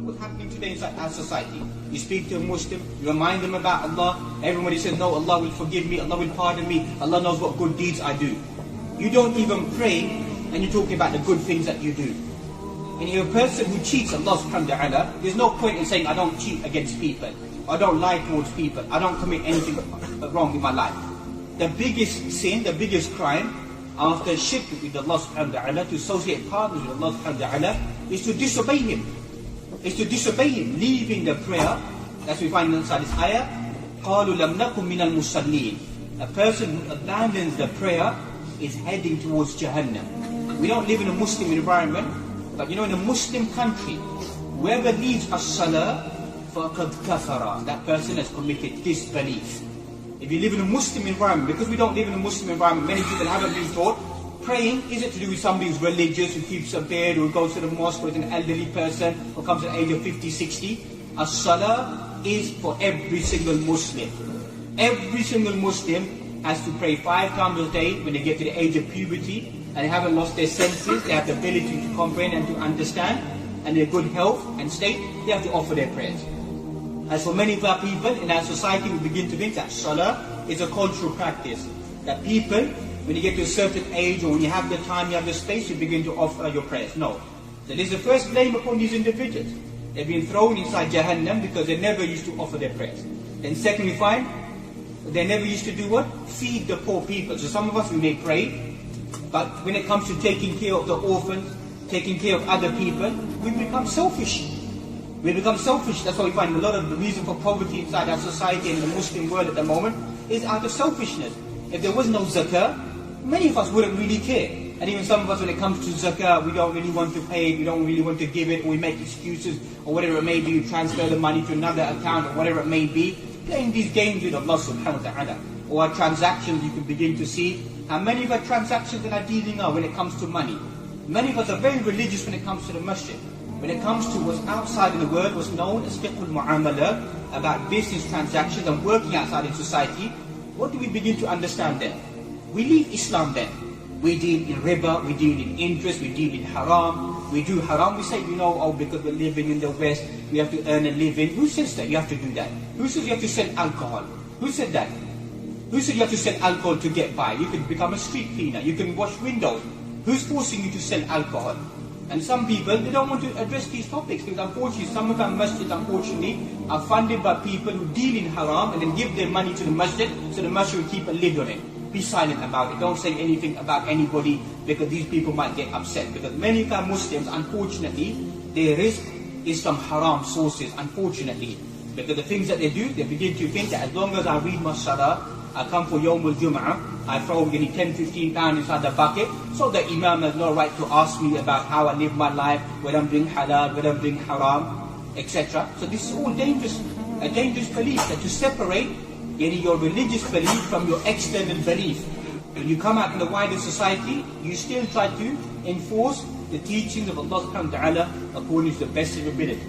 what's happening today inside our society. You speak to a Muslim, you remind them about Allah, everybody says, no, Allah will forgive me, Allah will pardon me, Allah knows what good deeds I do. You don't even pray, and you're talking about the good things that you do. And you're a person who cheats Allah subhanahu wa ta'ala, there's no point in saying, I don't cheat against people, I don't lie towards people, I don't commit anything wrong in my life. The biggest sin, the biggest crime, after shirk with Allah subhanahu wa ta'ala, to associate partners with Allah subhanahu wa ta'ala, is to disobey Him. Is to disobey Him, leaving the prayer. That's what we find inside this ayah. قَالُوا لَمْ نَكُمْ مِنَ الْمُصَلِّينَ. A person who abandons the prayer is heading towards Jahannam. We don't live in a Muslim environment, but you know, in a Muslim country, whoever leaves as-salah, فَقَدْ كَفَرَ. That person has committed disbelief. If you live in a Muslim environment, because we don't live in a Muslim environment, many people haven't been taught, praying isn't to do with somebody who's religious, who keeps a beard, who goes to the mosque, or is an elderly person, who comes at the age of 50, 60. As-salah is for every single Muslim. Every single Muslim has to pray 5 times a day when they get to the age of puberty, and they haven't lost their senses, they have the ability to comprehend and to understand, and their good health and state, they have to offer their prayers. As for many of our people in our society, we begin to think that salah is a cultural practice. That people, when you get to a certain age, or when you have the time, you have the space, you begin to offer your prayers. No. So this is the first blame upon these individuals. They've been thrown inside Jahannam because they never used to offer their prayers. Then second, we find, they never used to do what? Feed the poor people. So some of us, we may pray, but when it comes to taking care of the orphans, taking care of other people, we become selfish. We become selfish. That's why we find a lot of the reason for poverty inside our society and in the Muslim world at the moment is out of selfishness. If there was no zakah, many of us wouldn't really care. And even some of us, when it comes to zakah, we don't really want to pay it, we don't really want to give it, or we make excuses, or whatever it may be, we transfer the money to another account, or whatever it may be. Playing these games with Allah subhanahu wa ta'ala. Or our transactions, you can begin to see how many of our transactions that are dealing are when it comes to money. Many of us are very religious when it comes to the masjid. When it comes to what's outside in the world, what's known as fiqh al-mu'amala, about business transactions and working outside in society, what do we begin to understand then? We leave Islam then. We deal in riba, we deal in interest, we deal in haram, we do haram. We say, you know, oh, because we're living in the West, we have to earn a living. Who says that you have to do that? Who says you have to sell alcohol? Who said that? Who said you have to sell alcohol to get by? You can become a street cleaner, you can wash windows. Who's forcing you to sell alcohol? And some people, they don't want to address these topics because unfortunately, some of our masjids, unfortunately, are funded by people who deal in haram and then give their money to the masjid, so the masjid will keep a lid on it. Be silent about it. Don't say anything about anybody because these people might get upset. Because many of our Muslims, unfortunately, their risk is from haram sources, unfortunately. Because the things that they do, they begin to think that as long as I read my salah, I come for Yawmul Jum'ah, I throw maybe 10, 15 pounds inside the bucket, so the Imam has no right to ask me about how I live my life, whether I'm doing halal, whether I'm doing haram, etc. So this is all dangerous, a dangerous belief, that to separate your religious belief from your external belief. When you come out in the wider society, you still try to enforce the teachings of Allah subhanahu wa ta'ala according to the best of your ability.